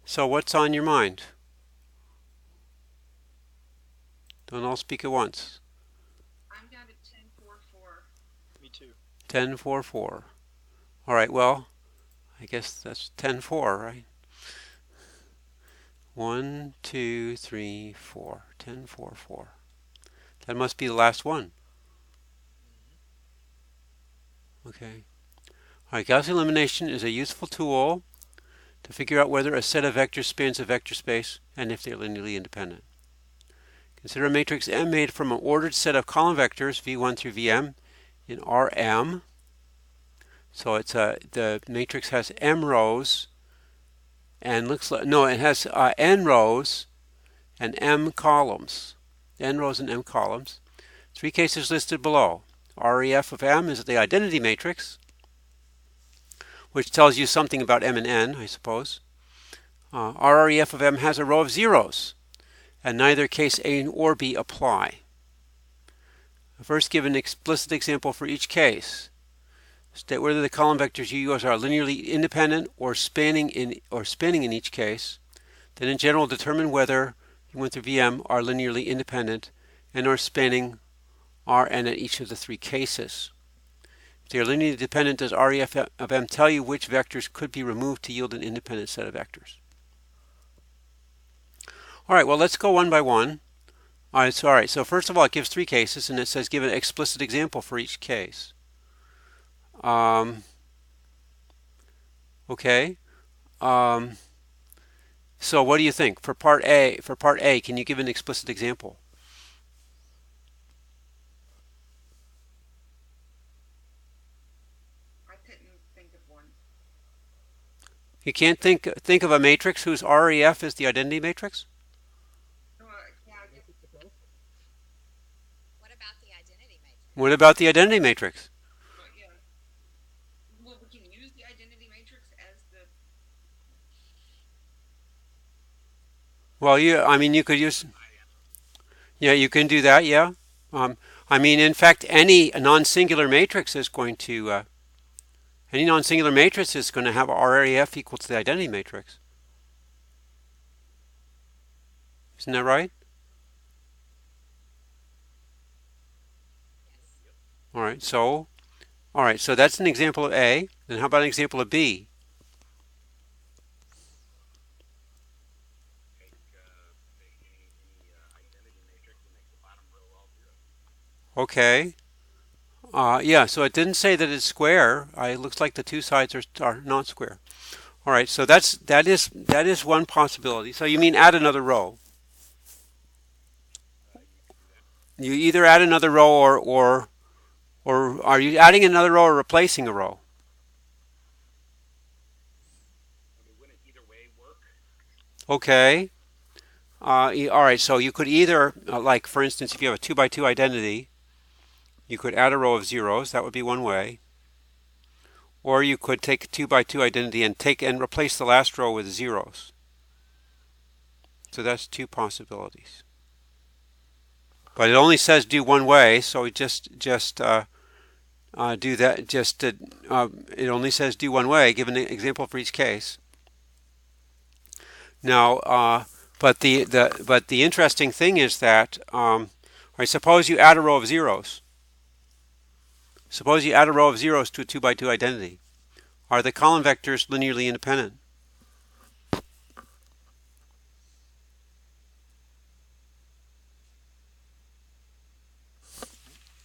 So what's on your mind? Don't all speak at once. I'm down to 10-4-4. Me too. 10-4-4. All right, well, I guess that's 10-4, right? 1, 2, 3, 4. 10-4-4. That must be the last one. Okay. All right, Gaussian elimination is a useful tool to figure out whether a set of vectors spans a vector space and if they're linearly independent. Consider a matrix M made from an ordered set of column vectors v1 through vm in Rm. So it's the matrix has m rows and looks like it has n rows and m columns. N rows and m columns. Three cases listed below. REF of M is the identity matrix, which tells you something about M and N, I suppose. RREF of M has a row of zeros, and neither case A or B apply. First, give an explicit example for each case. State whether the column vectors you use are linearly independent or spanning in each case. Then, in general, determine whether U1 through VM are linearly independent and are spanning Rn at each of the three cases. If they are linearly dependent, does REF of M tell you which vectors could be removed to yield an independent set of vectors? All right, well, let's go one by one. All right, so first of all, it gives three cases, and it says give an explicit example for each case. Okay. So what do you think for part A? For part A, can you give an explicit example? I couldn't think of one. You can't think of a matrix whose REF is the identity matrix? Yeah, I guess. What about the identity matrix? What about the identity matrix? Yeah. Well, we can use the identity matrix as the. Well, you could use. Yeah, you can do that. Yeah. In fact, any non-singular matrix is going to. Any non-singular matrix is going to have REF equal to the identity matrix. Isn't that right? Yes. All right, so that's an example of A. And how about an example of B? Take any identity matrix and make the bottom row all zero. Okay. Yeah, so it didn't say that it's square. It looks like the two sides are not square. All right, so that is one possibility. So you mean add another row? You can do that. You either add another row or are you adding another row or replacing a row? I mean, wouldn't either way work? Okay. All right, so you could either, like for instance, if you have a 2 by 2 identity, you could add a row of zeros. That would be one way. Or you could take a 2 by 2 identity and replace the last row with zeros. So that's two possibilities. But it only says do one way, so we just do that. It only says do one way. Give an example for each case. Now, but the interesting thing is that suppose you add a row of zeros. Suppose you add a row of zeros to a 2 by 2 identity. Are the column vectors linearly independent?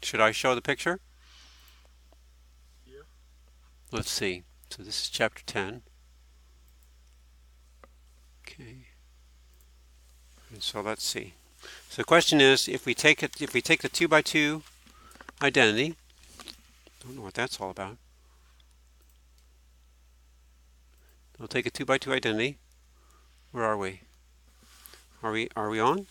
Should I show the picture? Yeah. Let's see. So this is chapter 10. Okay. And so let's see. So the question is, if we take the 2 by 2 identity, don't know what that's all about. We'll take a 2 by 2 identity. Where are we? Are we on?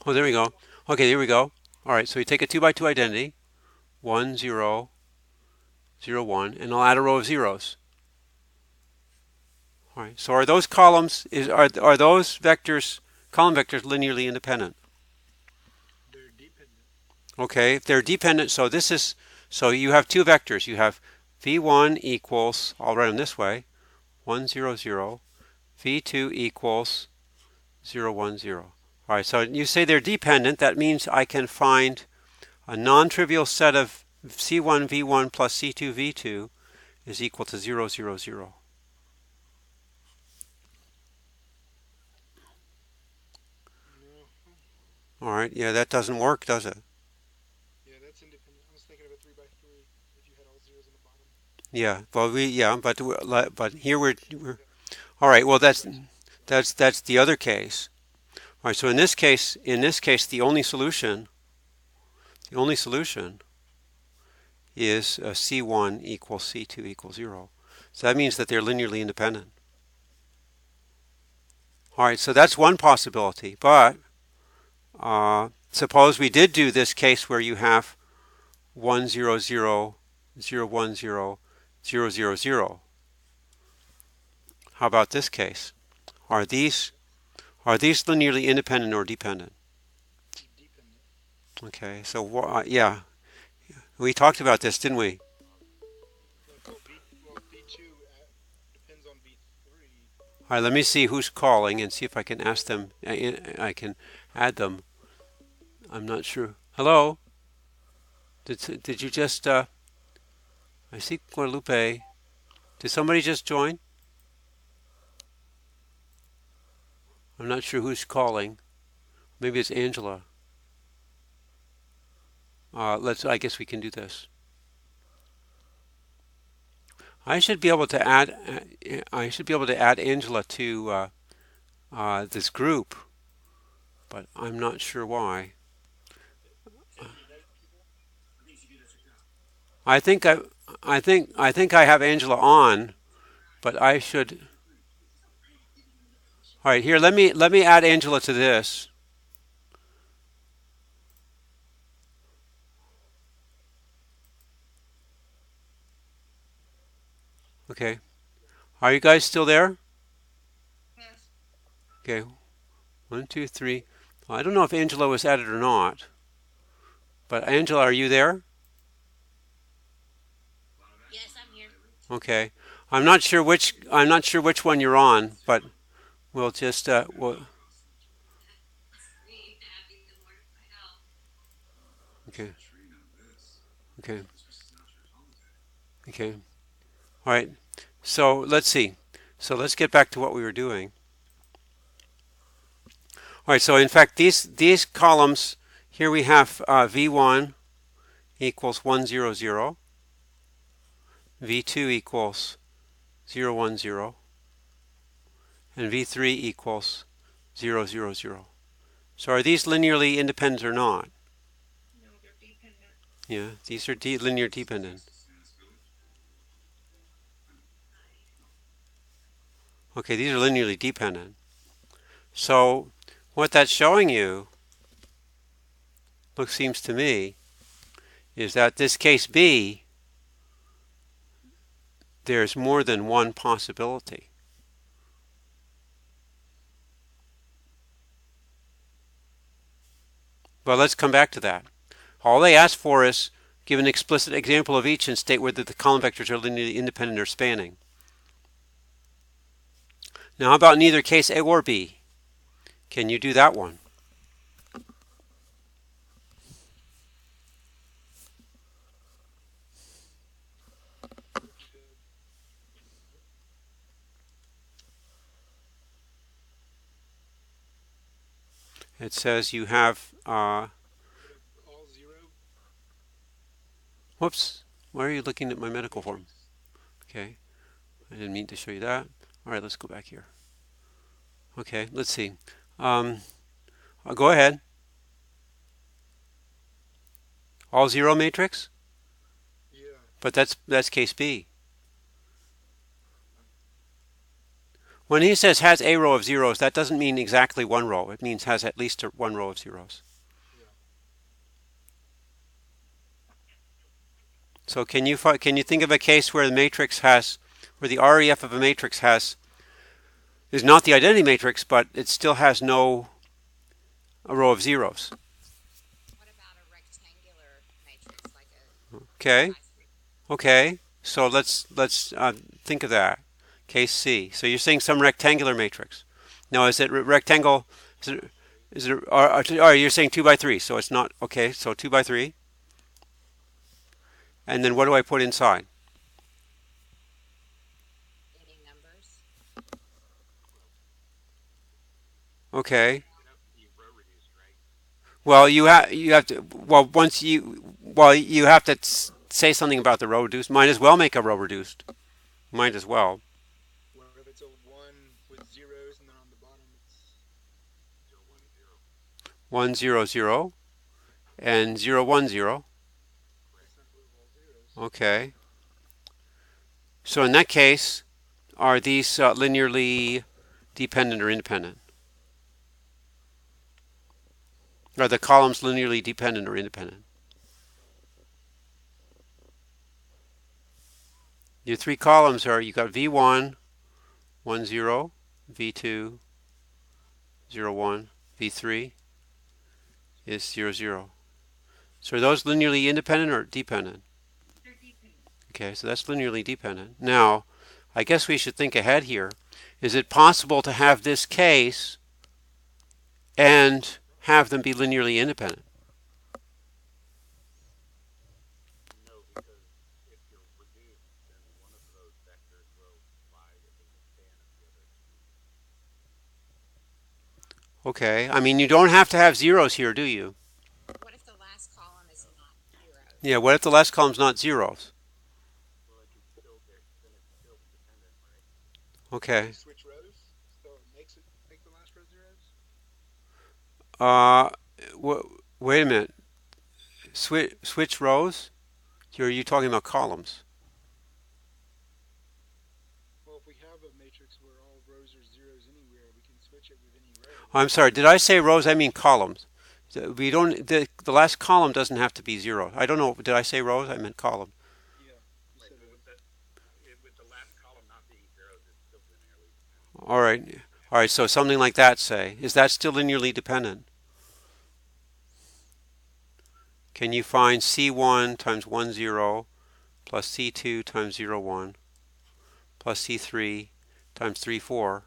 Oh, there we go. Okay, there we go. All right, so we take a 2 by 2 identity, 1, 0, 0, 1, and I'll add a row of zeros. All right, so are those columns, are those vectors, column vectors, linearly independent? They're dependent. Okay, if they're dependent, so this is, So you have two vectors. You have v1 equals, I'll write them this way, 1, 0, 0. v2 equals 0, 1, 0. All right, so you say they're dependent. That means I can find a non-trivial set of c1 v1 plus c2 v2 is equal to 0, 0, 0. No. All right, yeah, that doesn't work, does it? Yeah, that's independent. I was thinking of a 3 by 3 if you had all zeros in the bottom. Yeah, well, but here we're all right. Well, that's the other case. All right, so in this case, the only solution is C1 equals C2 equals 0. So that means that they're linearly independent. All right, so that's one possibility. But suppose we did do this case where you have 1, 0, 0, 0, 1, 0, 0, 0, 0. How about this case? Are these linearly independent or dependent? Dependent. Okay, so yeah, we talked about this, didn't we? V2 depends on V3. All right, let me see who's calling and see if I can ask them. I can add them. I'm not sure. Hello? Did you just, I see Guadalupe. Did somebody just join? I'm not sure who's calling. Maybe it's Angela. I guess we can do this. I should be able to add Angela to this group, but I'm not sure why. I think I have Angela on, but I should. All right, here, let me add Angela to this. Okay. Are you guys still there? Yes. Okay. 1, 2, 3. I don't know if Angela was added or not. But Angela, are you there? Yes, I'm here. Okay. I'm not sure which one you're on, but we'll just okay. Okay. Okay. All right. So let's see. So let's get back to what we were doing. All right. So in fact, these columns here we have v1 equals 1, 0, 0. v2 equals 0, 1, 0. And v3 equals 0, 0, 0. So are these linearly independent or not? No, they're dependent. Yeah, these are linear dependent. Okay, these are linearly dependent. So what that's showing you, seems to me, is that this case B, there's more than one possibility. Well, let's come back to that. All they ask for is give an explicit example of each and state whether the column vectors are linearly independent or spanning. Now, how about neither case A or B? Can you do that one? It says you have, All 0. whoops, why are you looking at my medical form? Okay, I didn't mean to show you that. All right, let's go back here. Okay, let's see. Go ahead. All 0 matrix? Yeah. But that's case B. When he says has a row of zeros, that doesn't mean exactly one row. It means has at least one row of zeros. Yeah. So can you think of a case where the matrix where the REF of a matrix is not the identity matrix, but it still has no a row of zeros? What about a rectangular matrix, like a Okay. Okay. So let's think of that. Case C. So you're saying some rectangular matrix. Now is it rectangle? Is it or you're saying 2 by 3? So it's not okay. So 2 by 3. And then what do I put inside? Any numbers? Okay. It'd have to be row reduced, right? Well, you have to you have to say something about the row reduced. Might as well make a row reduced. Might as well. What if it's a 1 with zeros and then on the bottom it's 010. 100 and 010. that's not row of all zeros. Okay. So in that case, are these linearly dependent or independent? Are the columns linearly dependent or independent? Your three columns are you got V1, 10, V2, 01, V3 is 00. So are those linearly independent or dependent? They're dependent. Okay, so that's linearly dependent. Now, I guess we should think ahead here. Is it possible to have this case and have them be linearly independent? No, because if you're reduced, then one of those vectors will lie within the span of the other two. Okay, I mean, you don't have to have zeros here, do you? What if the last column is not zeros? Yeah, what if the last column's not zeros? Well, it can still then it's still dependent, right? Okay. You switch rows, so it makes it make the last row zeros. Uh, wait a minute. Switch rows? Are you talking about columns? Well, if we have a matrix where all rows are zeros anywhere, we can switch it with any row. I'm sorry. Did I say rows? I mean columns. We don't. The last column doesn't have to be zero. I don't know. Did I say rows? I meant column. Yeah, you Right, said but with the last column not being zeros, it's still linearly dependent. All right. All right. So something like that. Say, is that still linearly dependent? Can you find C1 times 10 plus C2 times 01 plus C3 times 34?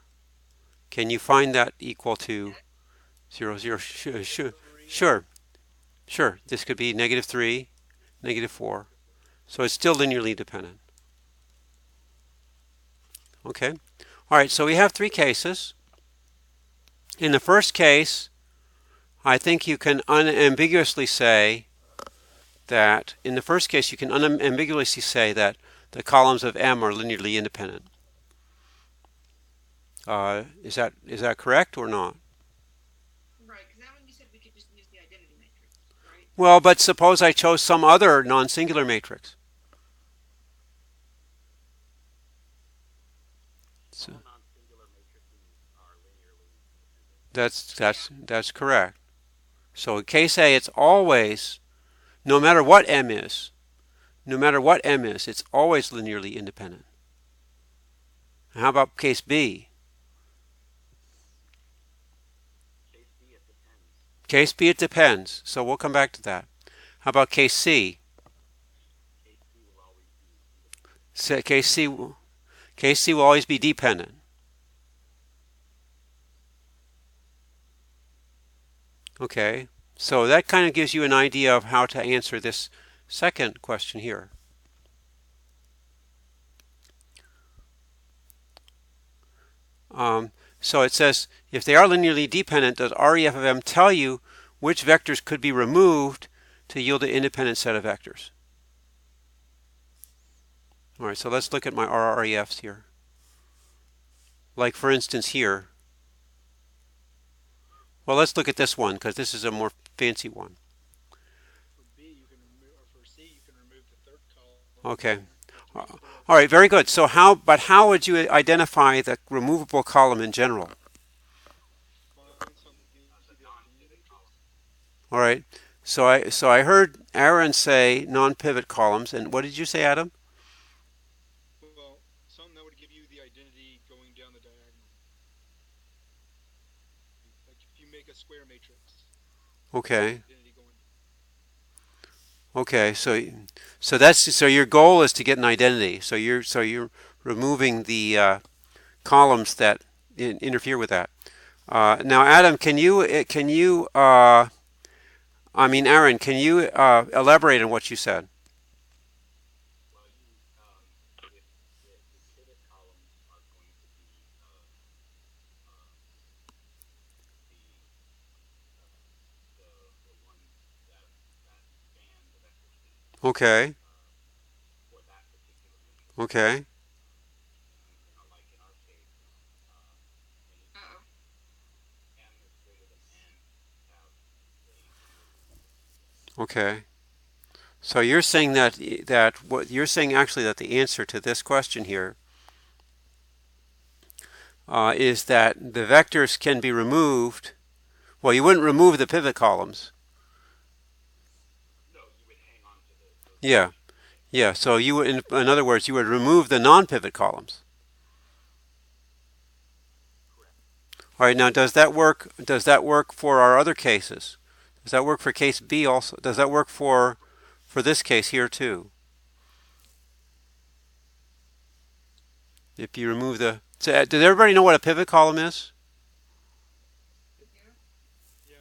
Can you find that equal to 0? Sure. Sure. Sure. This could be -3, -4. So it's still linearly dependent. Okay. All right. So we have three cases. In the first case, I think you can unambiguously say that the columns of M are linearly independent. Is that correct or not? Right, because that one you said we could just use the identity matrix, right? Well, but suppose I chose some other non-singular matrix. So All non-singular matrices are linearly independent. that's correct. So in case A, it's always, no matter what M is, it's always linearly independent. How about case B? Case B, it depends. Case B, it depends. So we'll come back to that. How about case C? Case C will always be independent. Case C will always be dependent. Okay, so that kind of gives you an idea of how to answer this second question here. So it says, if they are linearly dependent, does REF of M tell you which vectors could be removed to yield an independent set of vectors? All right, so let's look at my RREFs here. Like for instance here. Well, let's look at this one because this is a more fancy one. for B you can remove, or for C you can remove the third column. Okay. All right, very good. So how would you identify the removable column in general? Find some B The to the identity non-pivot matrix. column. All right. So I heard Aaron say non-pivot columns, and what did you say, Adam? Well, some that would give you the identity going down the diagonal. Like if you make a square matrix, Okay. identity going. Okay, so your goal is to get an identity. So you're removing the columns that interfere with that. Now, Adam, Aaron, can you elaborate on what you said? Well, if the pivot columns are going to be the ones that span the vector space Okay, for that particular matrix. okay, Like in our case, Uh-oh. m is greater than n have a linearly independent. okay. So you're saying that what you're saying actually that the answer to this question here is that the vectors can be removed. Well, you wouldn't remove the pivot columns. No, you would hang on to those Yeah, positions. yeah. So in other words, you would remove the non-pivot columns. Correct. All right. Now, does that work? Does that work for our other cases? Does that work for case B also? Does that work for this case here too? If you remove the, so, does everybody know what a pivot column is? You do? Yeah.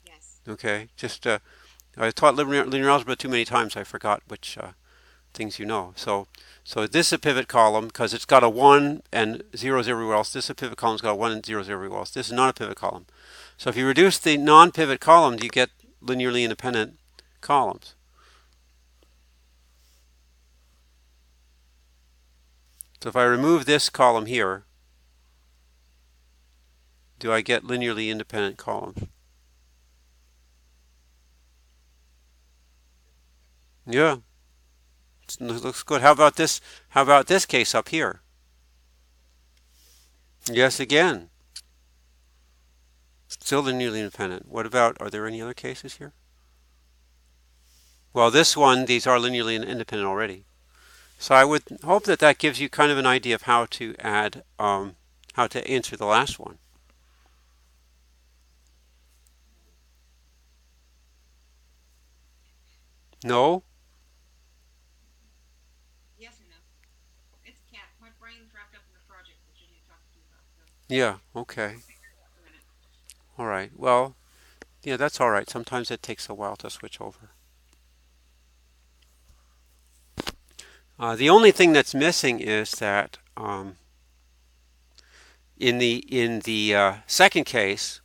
Yes. Okay. Just I taught linear algebra too many times. I forgot which things you know. So this is a pivot column because it's got a 1 and 0, 0 everywhere else. This is a pivot column. It's got a 1 and 0, 0 everywhere else. This is not a pivot column. So if you reduce the non-pivot columns, you get linearly independent columns. So if I remove this column here, do I get linearly independent columns? Yeah, it looks good. How about this? How about this case up here? Yes, again. Still linearly independent. What about, are there any other cases here? Well, this one, these are linearly independent already. So I would hope that that gives you kind of an idea of how to add, how to answer the last one. No? Yes and no. It's cat. My brain's wrapped up in the project that you need to talk to you about. So Yeah, okay. I'll figure it out in a minute. All right. Well, yeah, that's all right. Sometimes it takes a while to switch over. The only thing that's missing is that in the second case,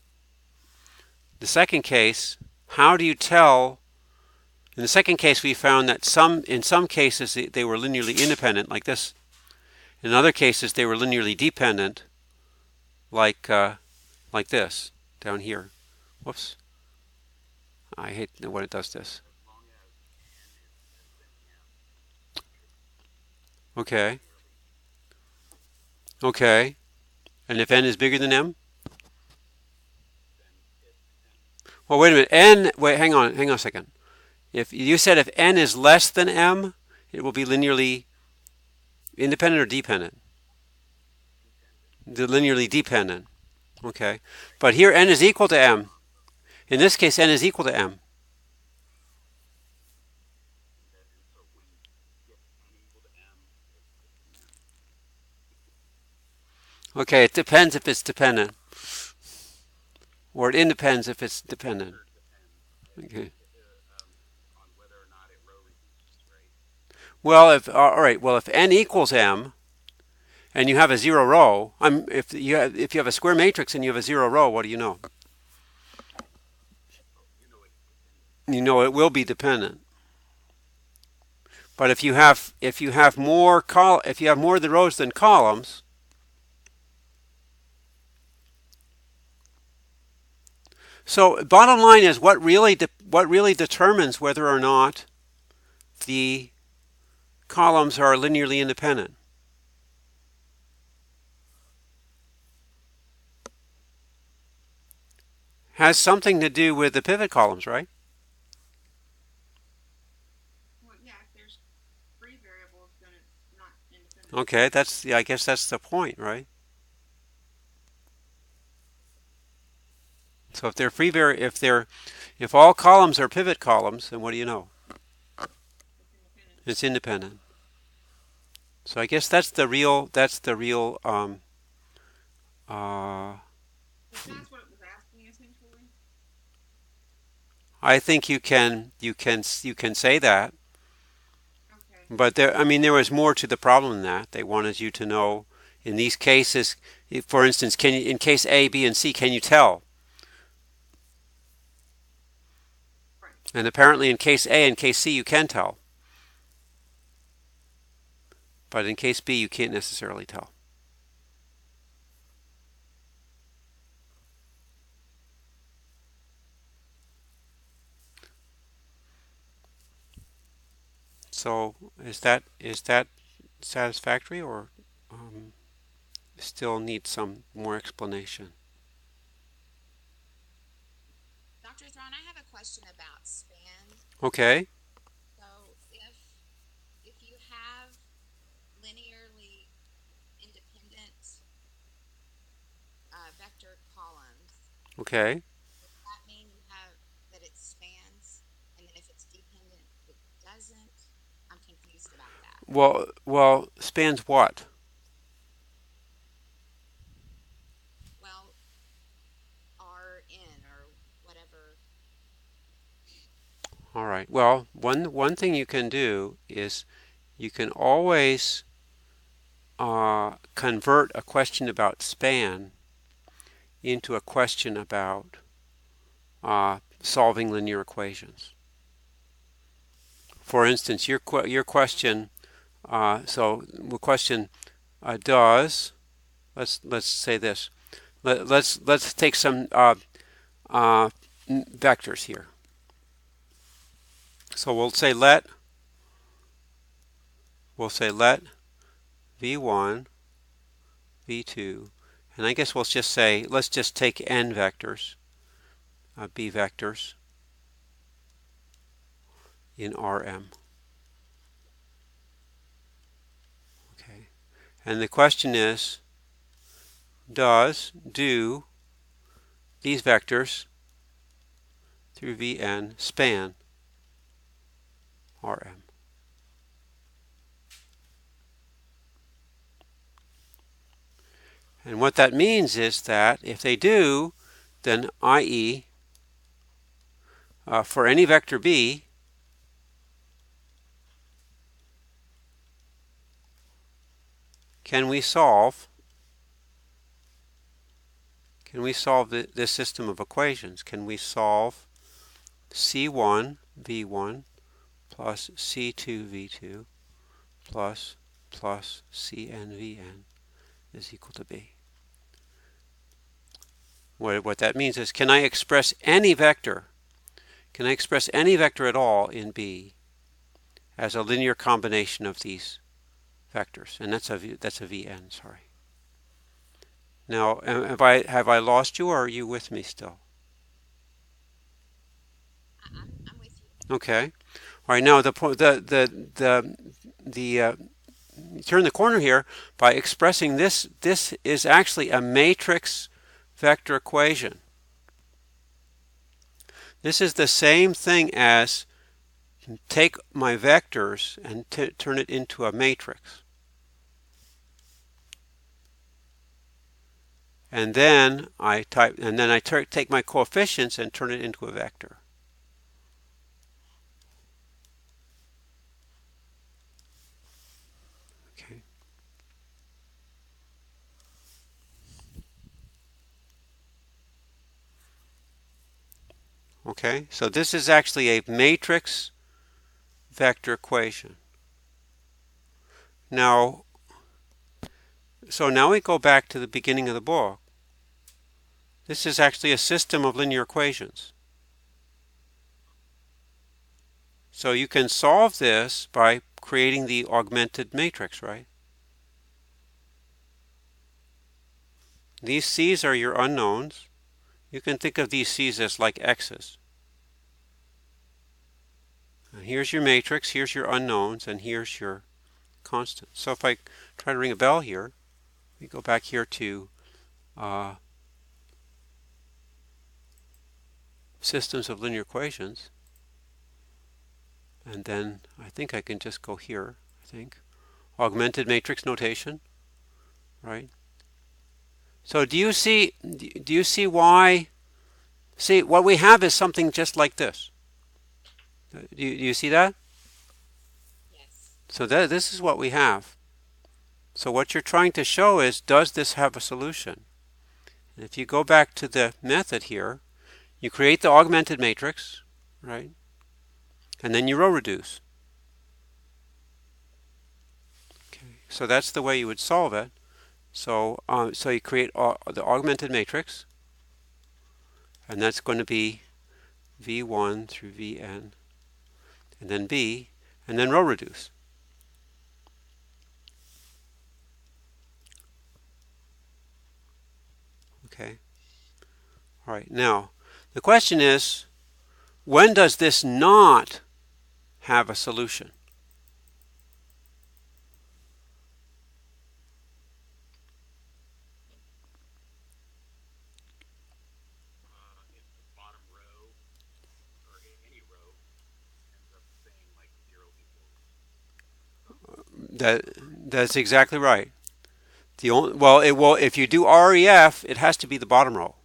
how do you tell? In the second case, we found that in some cases they were linearly independent, like this. In other cases, they were linearly dependent, like this down here. Whoops! I hate when it does this. As long as n is less than m, the matrix Okay, linearly, okay. And if n is bigger than m? then it depends. Well, wait a minute. Wait, hang on a second. If you said if n is less than m, it will be linearly independent or dependent? Dependent. Linearly dependent. Okay. But here n is equal to m. In this case, n is equal to m. And so when you get n equal to m, it depends. Okay, it depends if it's dependent. Or it independs if it's dependent. Or it depends Okay. on whether or not it row reduces, right? Well, all right. Well, if n equals m, and you have a zero row, if you have a square matrix and you have a zero row, what do you know? Oh, you know it's dependent. You know it will be dependent. But if you have more of the rows than columns, so bottom line is what really determines whether or not the columns are linearly independent. Has something to do with the pivot columns, right? Well, yeah, if there's free variables, then it's not independent. Okay, I guess that's the point, right? So if all columns are pivot columns, then what do you know? It's independent. So I guess that's the real But that's what it was asking essentially. I think you can say that, Okay. but there was more to the problem than that. They wanted you to know in these cases, for instance, in case A, B, and C, can you tell? Right. And apparently in case A and case C you can tell, but in case B you can't necessarily tell. So is that satisfactory, or still need some more explanation? Dr. Thron, I have a question about span. Okay. So if you have linearly independent vector columns, Okay. does that mean you have that it spans, and then if it's dependent, it doesn't? I'm confused about that. Well, spans what? Well, Rn or whatever. All right. Well, one thing you can do is you can always convert a question about span into a question about solving linear equations. For instance, your question. So the question does. Let's say this. Let's take some vectors here. So we'll say let v1, v2, and I guess we'll just say let's just take n vectors, b vectors in Rm. Okay, and the question is, do these vectors through Vn span Rm? And what that means is that if they do, then i.e. For any vector b, can we solve this system of equations? Can we solve c1 v1 plus c2 v2 plus cn vn is equal to b? What that means is, can I express any vector? Can I express any vector at all in B as a linear combination of these vectors? And that's a Vn. Sorry. Now, have I lost you, or are you with me still? I'm with you. Okay. All right. Now turn the corner here by expressing this. This is actually a matrix vector equation. This is the same thing as take my vectors and turn it into a matrix. And then I take my coefficients and turn it into a vector. Okay. Okay, so this is actually a matrix vector equation. Now we go back to the beginning of the book. This is actually a system of linear equations. So you can solve this by creating the augmented matrix, right? These C's are your unknowns. You can think of these C's as like X's. And here's your matrix, here's your unknowns, and here's your constant. So if I try to ring a bell here, we go back here to systems of linear equations. And then I think I can just go here, I think. Augmented matrix notation, right? So do you see why? See, what we have is something just like this. Do you see that? Yes. So this is what we have. So what you're trying to show is, does this have a solution? And if you go back to the method here, you create the augmented matrix, right? And then you row reduce. Okay. So that's the way you would solve it. So you create the augmented matrix, and that's going to be V1 through Vn, and then B, and then row reduce. Okay. All right. Now, the question is, when does this not have a solution? If the bottom row or any row ends up saying like 0 equals. That's exactly right. Well, if you do REF, it has to be the bottom row.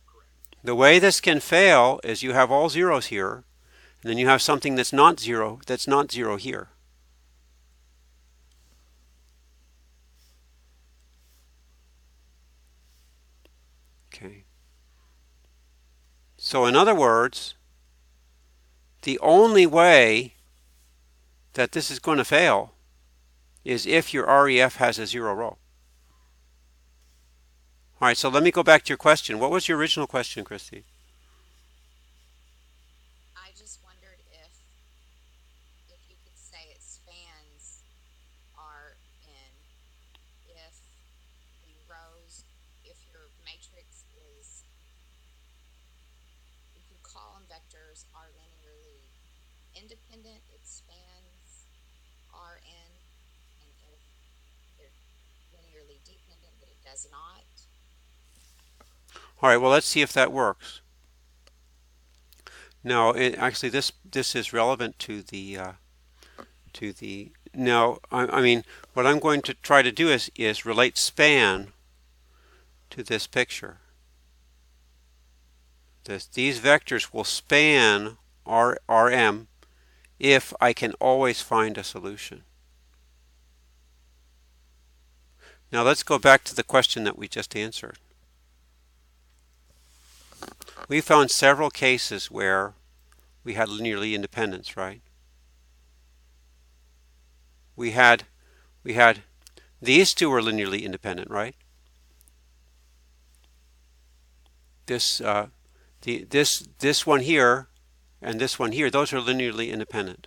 Correct. The way this can fail is you have all zeros here, and then you have something that's not zero here. Okay. So in other words, the only way that this is going to fail is if your REF has a 0 row. All right, so let me go back to your question. What was your original question, Christy? I just wondered if you could say it spans Rn if the rows, if your matrix is, if your column vectors are linearly independent, it spans Rn, and if they're linearly dependent, that it does not. All right, well, let's see if that works. Now, actually, this is relevant to the now. I mean, what I'm going to try to do is relate span to this picture. These vectors will span Rm if I can always find a solution. Now let's go back to the question that we just answered. We found several cases where we had linearly independence, right? We had these two were linearly independent, right? This one here and this one here, those are linearly independent.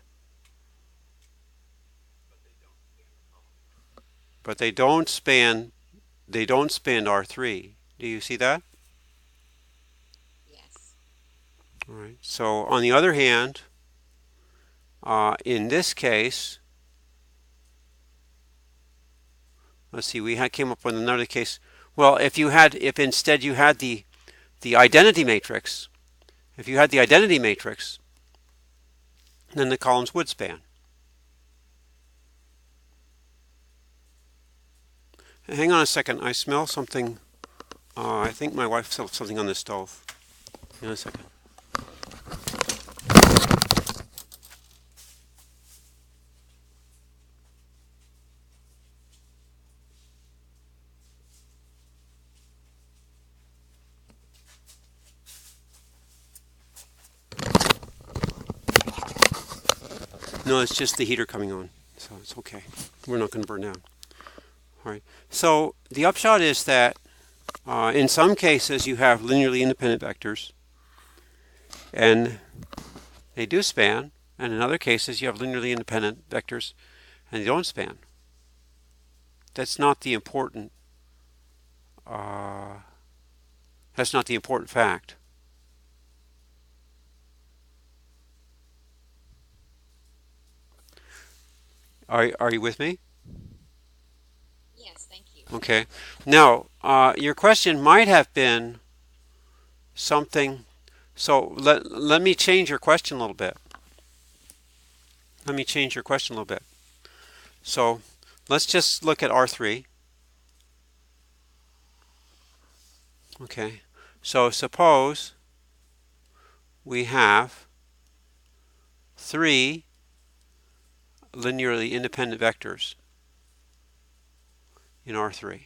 But they don't span R3. Do you see that? Yes. All right. So on the other hand, in this case, let's see, we came up with another case. Well, if instead you had the identity matrix, then the columns would span. Hang on a second. I smell something. I think my wife smelled something on the stove. Hang on a second. No, it's just the heater coming on, so it's okay. We're not going to burn down. All right. So the upshot is that in some cases you have linearly independent vectors, and they do span, and in other cases you have linearly independent vectors, and they don't span. That's not the important. That's not the important fact. Are you with me? Yes, thank you. Okay. Now, your question might have been something. So let me change your question a little bit. let me change your question a little bit. So let's just look at R3. Okay, so suppose we have 3 linearly independent vectors in R3.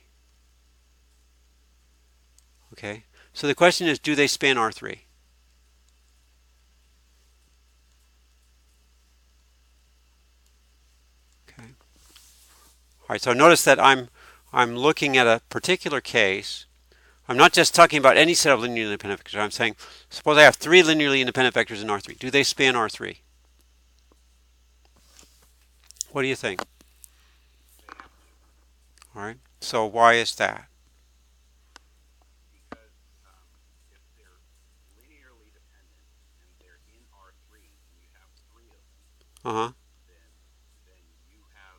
Okay, so the question is, do they span R3? Okay. All right, so notice that I'm looking at a particular case. I'm not just talking about any set of linearly independent vectors. I'm saying, suppose I have 3 linearly independent vectors in R3. Do they span R3? What do you think? All right, so why is that? Because if they're linearly dependent and they're in R3 and you have 3 of them, Uh-huh. then you have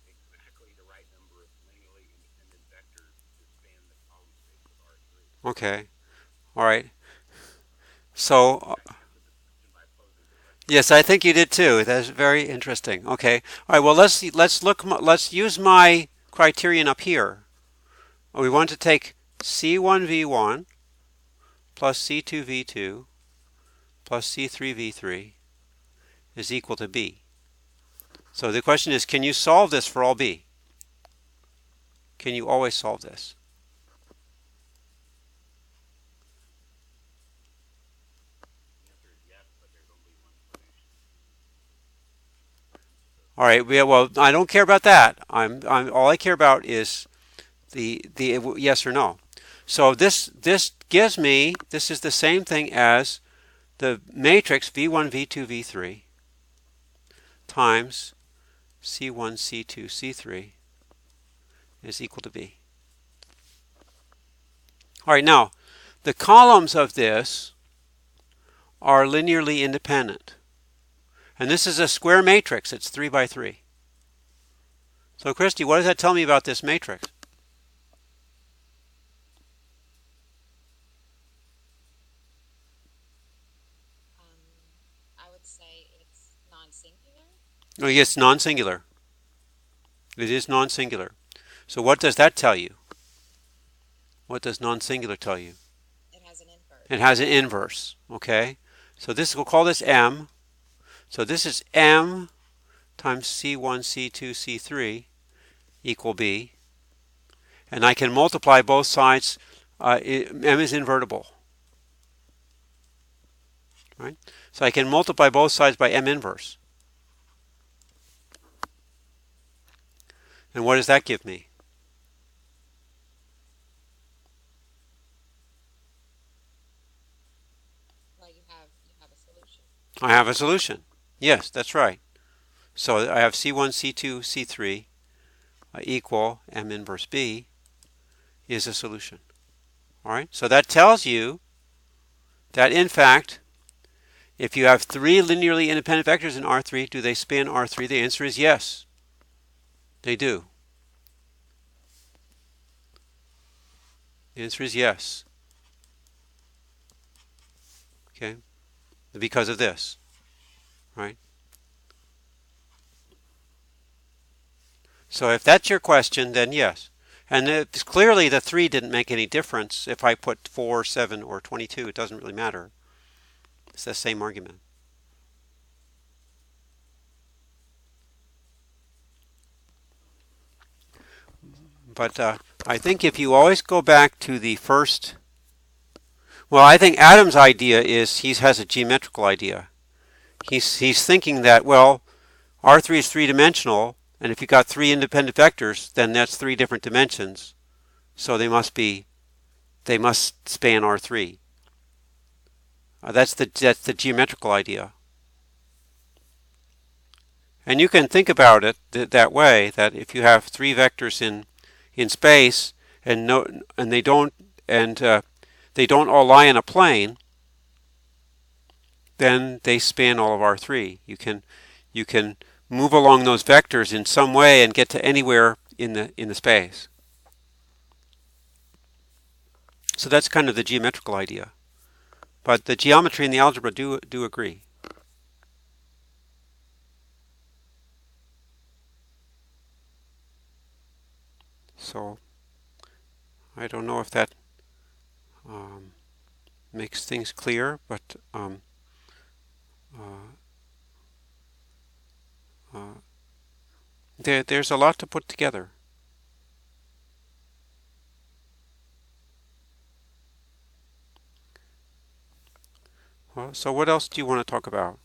exactly the right number of linearly independent vectors to span the column space of R3. Okay. All right. So, I answered the question by posing the question. yes, I think you did too. That's very interesting. Okay. All right. Well, let's use my criterion up here. We want to take C1V1 plus C2V2 plus C3V3 is equal to B. So the question is, can you solve this for all B? Can you always solve this? The answer is yes, but there's only one solution All right. Well, I don't care about that. All I care about is the yes or no. So this gives me, this is the same thing as the matrix V1, V2, V3 times C1, C2, C3 is equal to B. All right, now the columns of this are linearly independent. And this is a square matrix. It's 3 by 3. So Christy, what does that tell me about this matrix? I would say it's non-singular. Oh, yes, non-singular. It is non-singular. So what does that tell you? What does non-singular tell you? It has an inverse. It has an inverse. Okay. So this, we'll call this M. So this is M times C1, C2, C3 equal B. And I can multiply both sides. M is invertible. Right? So I can multiply both sides by M inverse. And what does that give me? Well, you have a solution. I have a solution. Yes, that's right. So I have C1, C2, C3 equal M inverse B is a solution. All right. So that tells you that in fact, if you have 3 linearly independent vectors in R3, do they span R3? The answer is yes. They do. The answer is yes. Okay. Because of this. Right? So if that's your question, then yes. And it's clearly the 3 didn't make any difference. If I put 4, 7, or 22, it doesn't really matter. It's the same argument. But I think if you always go back to the first, well, I think Adam's idea is he has a geometrical idea. He's thinking that, well, R3 is 3-dimensional, and if you got 3 independent vectors, then that's 3 different dimensions. So they must span R3. That's the geometrical idea. And you can think about it that way, that if you have 3 vectors in space and they don't all lie in a plane, then they span all of R3. You can move along those vectors in some way and get to anywhere in the space. So that's kind of the geometrical idea. But the geometry and the algebra do agree. So I don't know if that makes things clear, but uh, there's a lot to put together. Well, so what else do you want to talk about?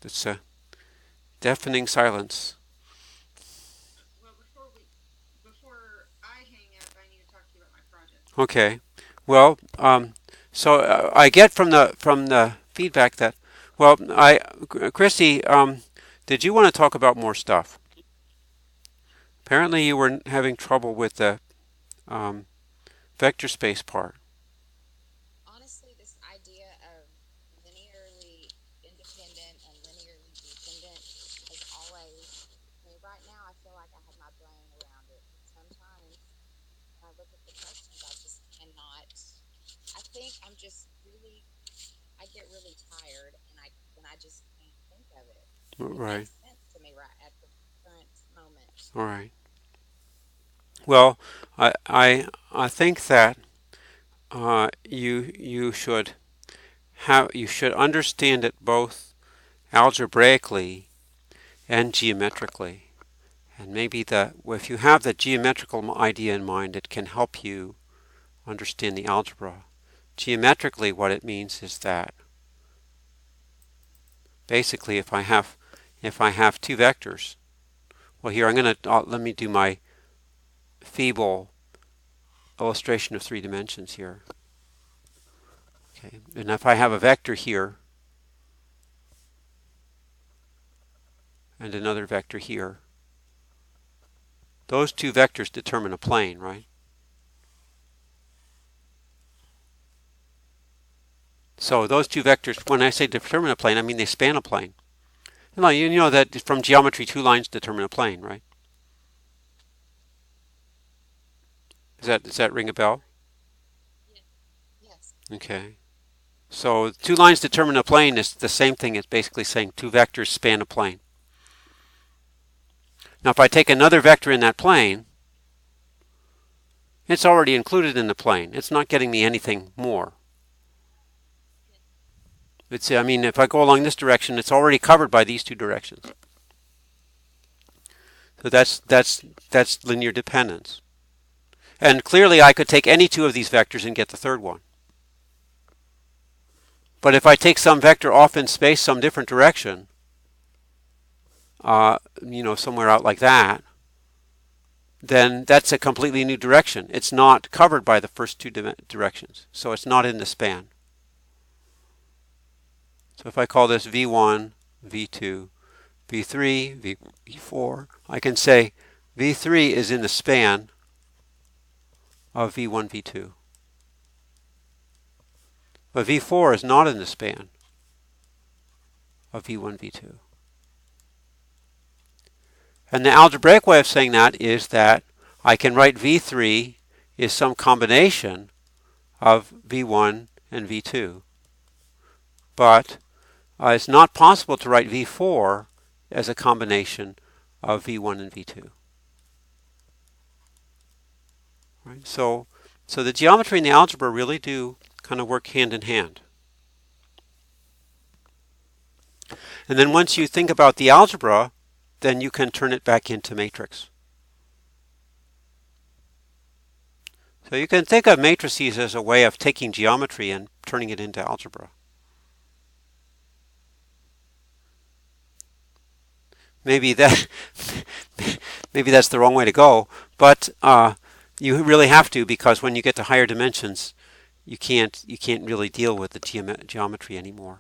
It's a deafening silence. Well, before I hang up, I need to talk to you about my project. Okay. Well, so I get from the feedback that, well, Christy, did you want to talk about more stuff? Apparently, you were having trouble with the um, vector space part. Honestly, this idea of linearly independent and linearly dependent has always, I mean, right now I feel like I have my brain around it. But sometimes when I look at the questions, I just cannot. I think I'm just really, I get really tired and I just can't think of it. It Right. makes sense to me right at the current moment. All right. Well, I think that you should understand it both algebraically and geometrically. And maybe if you have the geometrical idea in mind, it can help you understand the algebra. Geometrically, what it means is that basically, if I have two vectors, well, here let me do my feeble illustration of 3 dimensions here. Okay, and if I have a vector here and another vector here, those two vectors determine a plane, right? So those two vectors, when I say determine a plane, I mean they span a plane. You know that from geometry, 2 lines determine a plane, right? Does that ring a bell? Yes. Okay. So 2 lines determine a plane is the same thing as basically saying 2 vectors span a plane. Now if I take another vector in that plane, it's already included in the plane. It's not getting me anything more. I mean, if I go along this direction, it's already covered by these 2 directions. So that's linear dependence. And clearly I could take any 2 of these vectors and get the third one. But if I take some vector off in space, some different direction, somewhere out like that, then that's a completely new direction. It's not covered by the first 2 directions. So it's not in the span. So if I call this V1, V2, V3, V4, I can say V3 is in the span of V1, V2. But V4 is not in the span of V1, V2. And the algebraic way of saying that is that I can write V3 is some combination of V1 and V2. But it's not possible to write V4 as a combination of V1 and V2. Right? So the geometry and the algebra really do kind of work hand in hand. And then once you think about the algebra, then you can turn it back into matrix. So you can think of matrices as a way of taking geometry and turning it into algebra. Maybe that's the wrong way to go, but you really have to, because when you get to higher dimensions, you can't really deal with the geometry anymore.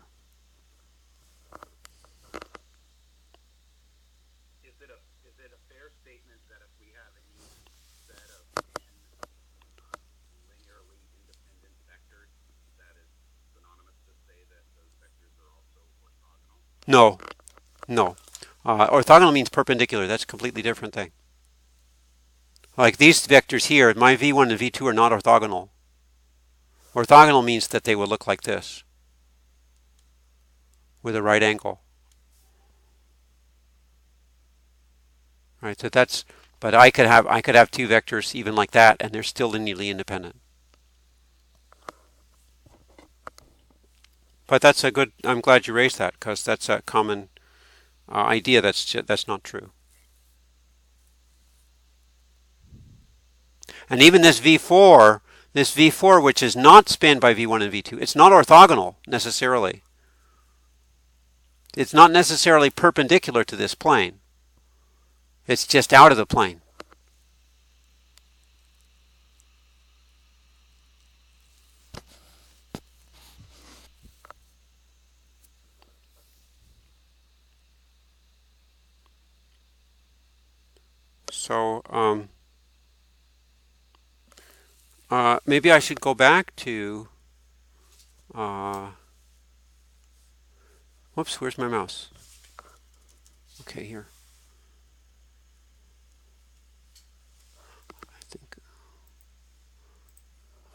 Is it a fair statement that if we have any set of n linearly independent vectors, that is synonymous to say that those vectors are also orthogonal? No. Orthogonal means perpendicular. That's a completely different thing. Like these vectors here, my V1 and V2 are not orthogonal. Orthogonal means that they will look like this. with a right angle. Right, so that's, but I could have two vectors even like that, and they're still linearly independent. But that's a good. I'm glad you raised that, because that's a common idea. That's not true. And even this V4, which is not spanned by V1 and V2, it's not orthogonal necessarily. It's not necessarily perpendicular to this plane. It's just out of the plane. So maybe I should go back to. Whoops, where's my mouse? Okay, here. I think.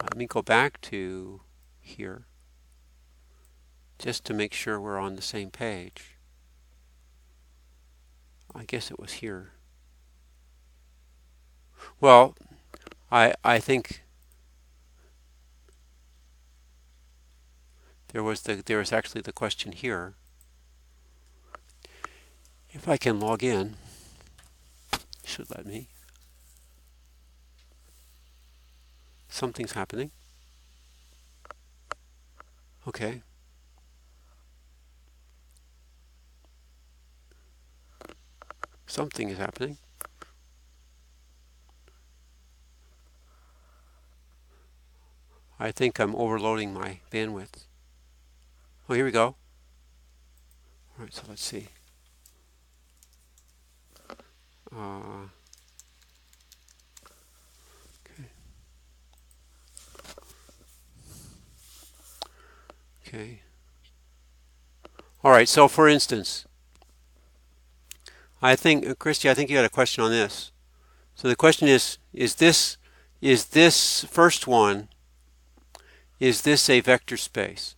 Let me go back to here, just to make sure we're on the same page. I guess it was here. Well, I think there was actually the question here. If I can log in, it should let me. Something's happening. Okay. Something is happening. I think I'm overloading my bandwidth. Oh, here we go. All right, so let's see. Okay. Okay. All right, so for instance, I think, Christy, I think you had a question on this. So the question is this first one, is this a vector space?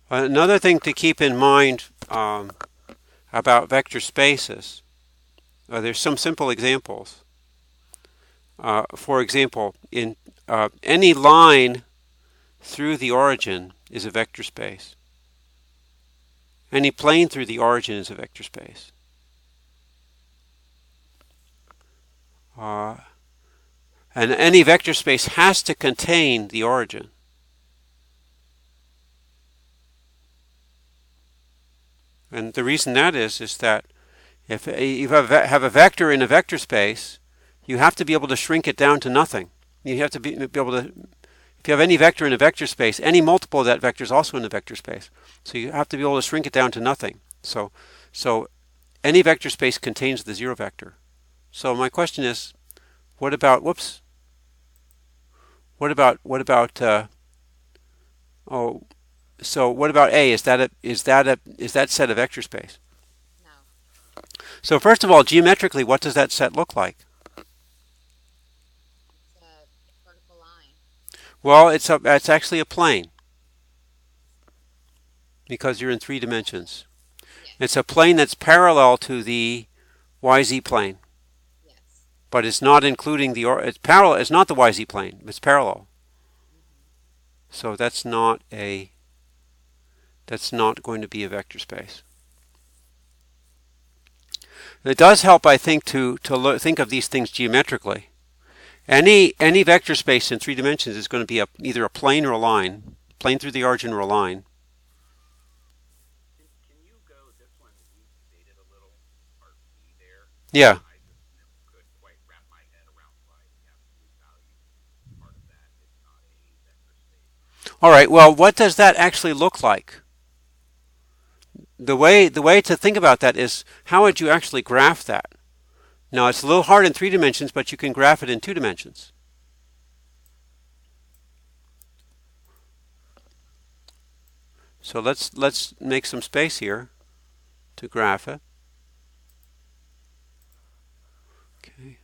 Another thing to keep in mind about vector spaces, there's some simple examples. For example, in any line through the origin is a vector space. Any plane through the origin is a vector space. And any vector space has to contain the origin. And the reason that is that if you have a vector in a vector space, you have to be able to shrink it down to nothing. You have to be able to, if you have any vector in a vector space, any multiple of that vector is also in a vector space. So you have to be able to shrink it down to nothing. So any vector space contains the zero vector. So my question is, what about, whoops, what about so what about A? Is that set a vector space? No. So first of all, geometrically, what does that set look like? It's a vertical line. Well, it's actually a plane, because you're in 3 dimensions. Yes. It's a plane that's parallel to the YZ plane, Yes. but it's not including it's parallel. It's not the YZ plane. It's parallel. So that's not going to be a vector space. It does help, I think, to think of these things geometrically. Any vector space in 3 dimensions is going to be either a plane or a line, plane through the origin or a line. Can you go, this one, you stated a little part B there. Yeah. I just never could quite wrap my head around why the absolute value part of that is not a vector space. All right. Well, what does that actually look like? The way to think about that is, how would you actually graph that? Now, it's a little hard in 3 dimensions, but you can graph it in 2 dimensions. So let's make some space here to graph it. Okay.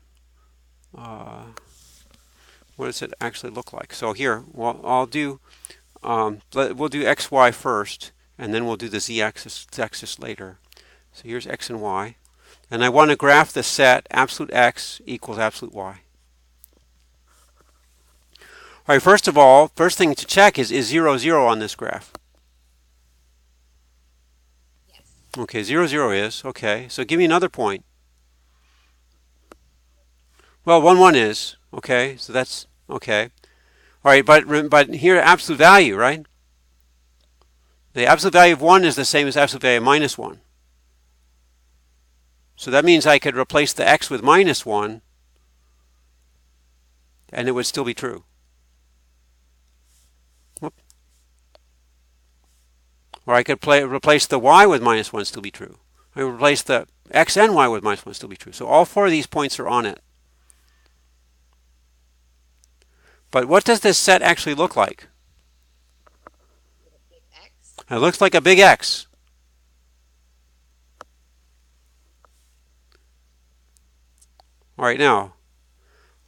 What does it actually look like? So here, well, I'll do, we'll do x, y first, and then we'll do the z-axis later. So here's x and y. And I want to graph the set absolute x equals absolute y. All right, first of all, first thing to check is 0, 0 on this graph? Yes. Okay, 0, 0 is. Okay, so give me another point. Well, 1, 1 is. Okay, so that's okay. All right, but here absolute value, right? The absolute value of 1 is the same as absolute value of minus 1. So that means I could replace the x with minus 1, and it would still be true. Whoop. Or I could replace the y with minus 1, still be true. I would replace the x and y with minus 1, still be true. So all 4 of these points are on it. But what does this set actually look like? With a big X. It looks like a big X. All right, now. All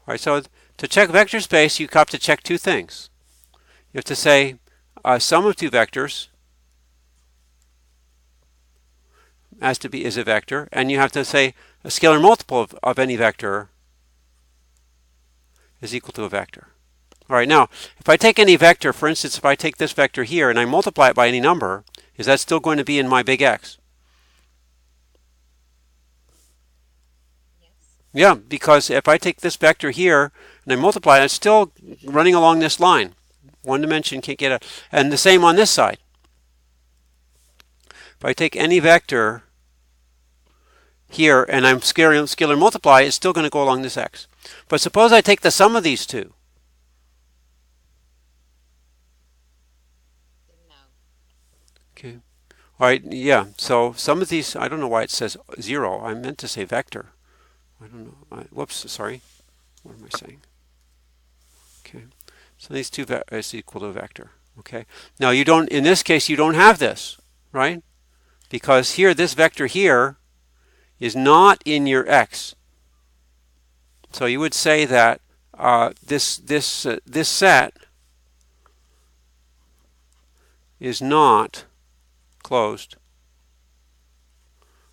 right, so to check vector space, you have to check 2 things. You have to say sum of 2 vectors is a vector, and you have to say a scalar multiple of any vector is equal to a vector. All right, now, if I take any vector, for instance, if I take this vector here and I multiply it by any number, is that still going to be in my big X? Yes. Yeah, because if I take this vector here and I multiply it, it's still running along this line. One dimension can't get it. And the same on this side. If I take any vector here and I'm scalar multiply, it's still going to go along this X. But suppose I take the sum of these two. No. Okay. All right, yeah, so some of these, I don't know why it says 0. I meant to say vector. I don't know. Whoops, sorry. What am I saying? Okay. So these two is equal to a vector. Okay. Now you don't, in this case, you don't have this, right? Because here, this vector here is not in your X. So you would say that this set is not closed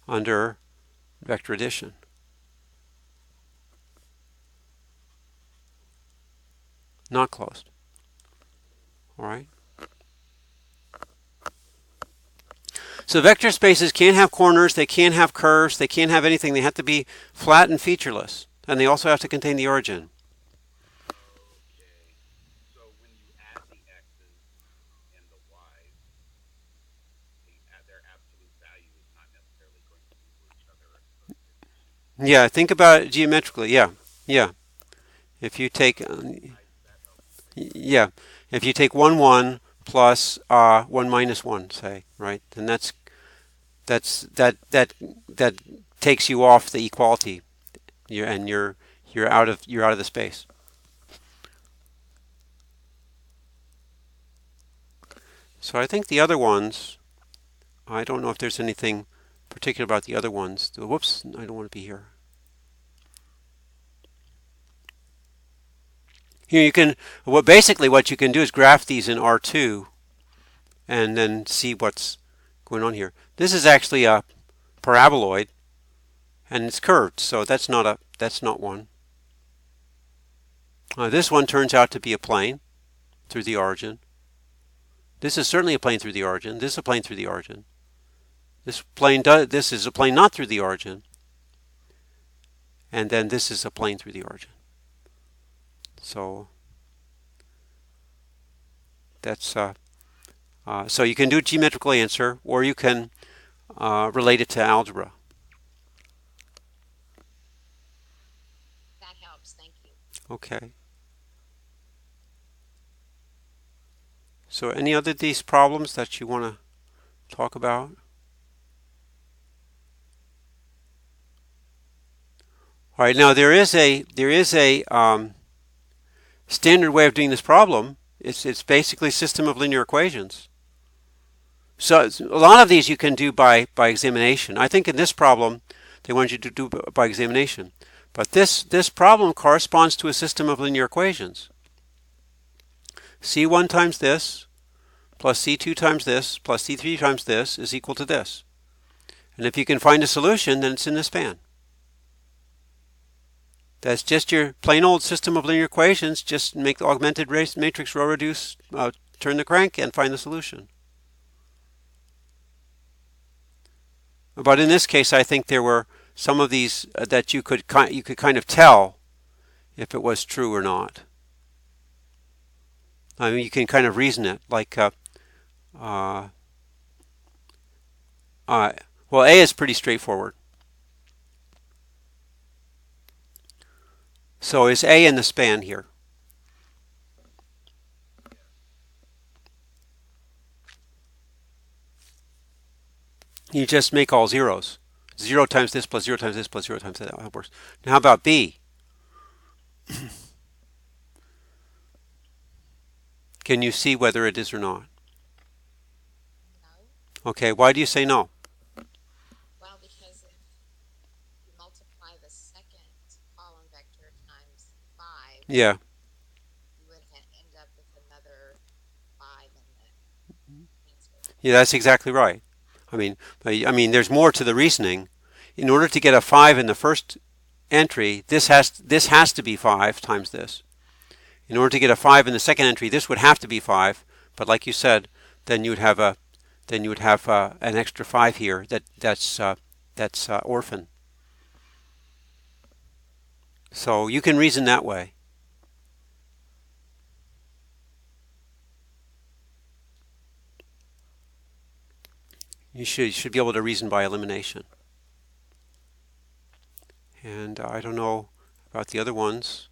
under vector addition. Not closed. All right. So vector spaces can't have corners, they can't have curves, they can't have anything. They have to be flat and featureless. And they also have to contain the origin. Okay. So when you add the x's and the y's, their absolute value is not necessarily going to equal each other. Yeah, think about it geometrically. Yeah, yeah. If you take, yeah, if you take 1, 1 plus 1 minus 1, say, right, then that takes you off the equality, and you're out of the space. So I think the other ones, I don't know if there's anything particular about the other ones. Whoops, I don't want to be here. Here you can, basically what you can do is graph these in R2 and then see what's going on here. This is actually a paraboloid and it's curved, so that's not one. This one turns out to be a plane through the origin. This is certainly a plane through the origin. This is a plane through the origin. This is a plane not through the origin. And then this is a plane through the origin. So that's so you can do a geometrical answer, or you can relate it to algebra. That helps. Thank you. Okay. So any other of these problems that you want to talk about? All right. Now there is a standard way of doing this problem. It's basically system of linear equations. So a lot of these you can do by examination. I think in this problem they want you to do by examination. But this problem corresponds to a system of linear equations. C1 times this plus C2 times this plus C3 times this is equal to this. And if you can find a solution, then it's in the span. That's just your plain old system of linear equations. Just make the augmented matrix row reduce, turn the crank, and find the solution. But in this case, I think there were some of these that you could kind of tell if it was true or not. I mean, you can kind of reason it, like, well, A is pretty straightforward. So is A in the span here? You just make all zeros. 0 times this plus 0 times this plus 0 times that. That works. Now how about B? Can you see whether it is or not? No. Okay, why do you say no? Well, because if you multiply the second column vector times 5, Yeah. you would end up with another 5 in the answer. Yeah, that's exactly right. I mean, there's more to the reasoning. In order to get a 5 in the first entry, this has to be 5 times this. In order to get a 5 in the second entry, this would have to be 5. But like you said, then you would have an extra 5 here. That's orphan. So you can reason that way. You should be able to reason by elimination. And I don't know about the other ones.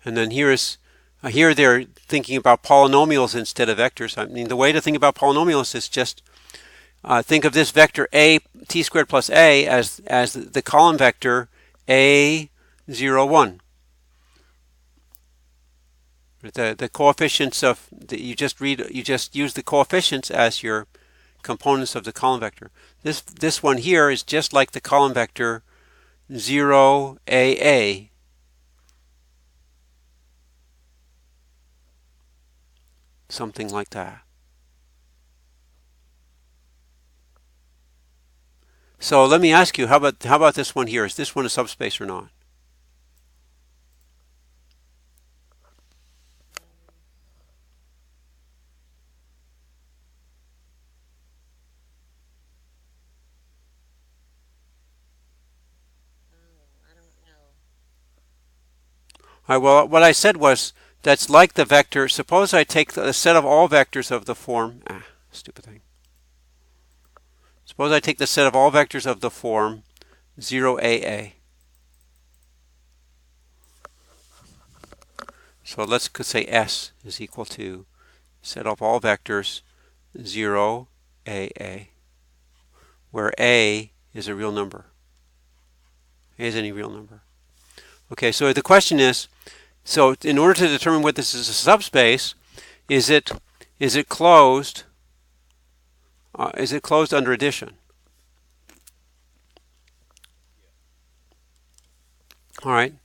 And then here they're thinking about polynomials instead of vectors. I mean, the way to think about polynomials is just think of this vector a t squared plus a as the column vector a 0 1. The coefficients of you just use the coefficients as your components of the column vector. This one here is just like the column vector 0 a. Something like that. So let me ask you, how about this one here? Is this one a subspace or not? I don't know. All right, well, what I said was that's like the vector. Suppose I take the set of all vectors of the form. Stupid thing. Suppose I take the set of all vectors of the form 0AA. So let's say S is equal to set of all vectors 0AA, where A is a real number. A is any real number. Okay, so the question is, so in order to determine whether this is a subspace, is it closed? Is it closed under addition? All right,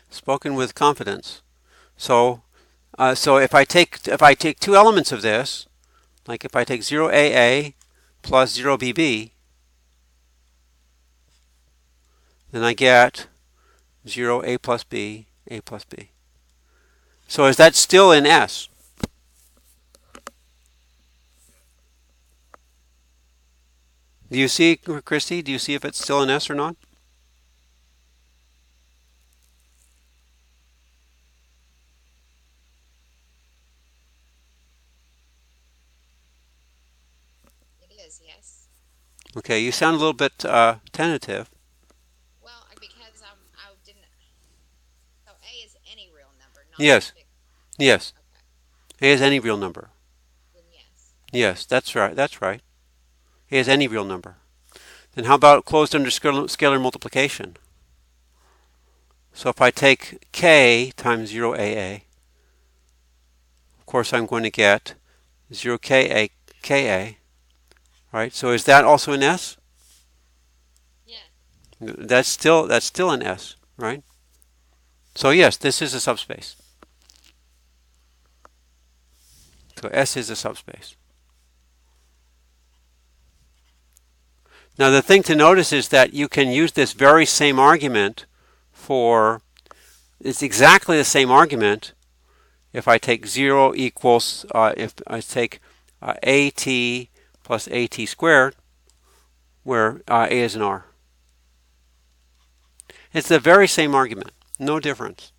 spoken with confidence. So if I take two elements of this, like if I take 0AA plus 0BB, then I get 0A plus B, A plus B. So is that still in S? Do you see, Christy? Do you see if it's still in S or not? It is, yes. Okay, you sound a little bit tentative. Well, because I didn't. So A is any real number, not Yes. a big. Yes. Okay. A is any real number. Then yes. Yes, that's right. That's right. A is any real number. Then how about closed under scalar multiplication? So if I take K times 0AA, of course I'm going to get 0KA, KA, Right? So is that also an S? Yeah. That's still an S, right? So yes, this is a subspace. So S is a subspace. Now the thing to notice is that you can use this very same argument for, it's exactly the same argument if I take 0 equals, if I take AT plus AT squared, where A is an R. It's the very same argument, no difference.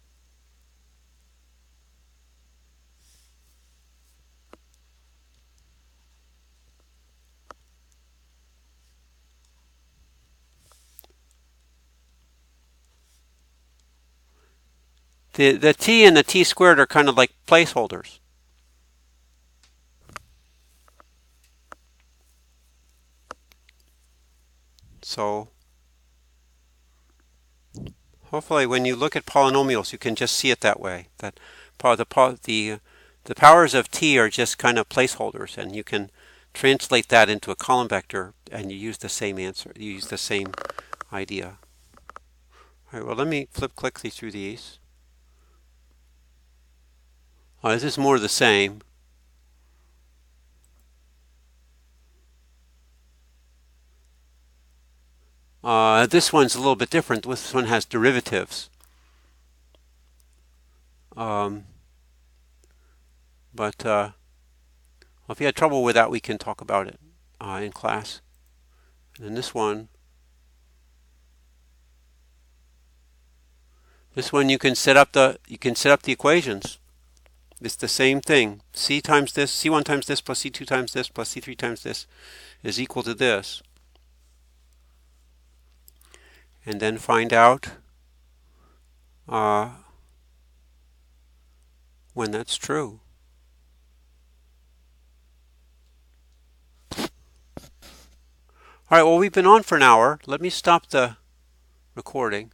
The t and the t squared are kind of like placeholders. So hopefully when you look at polynomials, you can just see it that way. That the powers of t are just kind of placeholders, and you can translate that into a column vector, and you use the same answer. You use the same idea. All right, well, let me flip quickly through these. This is more of the same. This one's a little bit different. This one has derivatives. But well, if you had trouble with that, we can talk about it in class. And then this one you can set up the equations. It's the same thing. C times this, C1 times this, plus C2 times this, plus C3 times this is equal to this. And then find out when that's true. All right, well, we've been on for an hour. Let me stop the recording.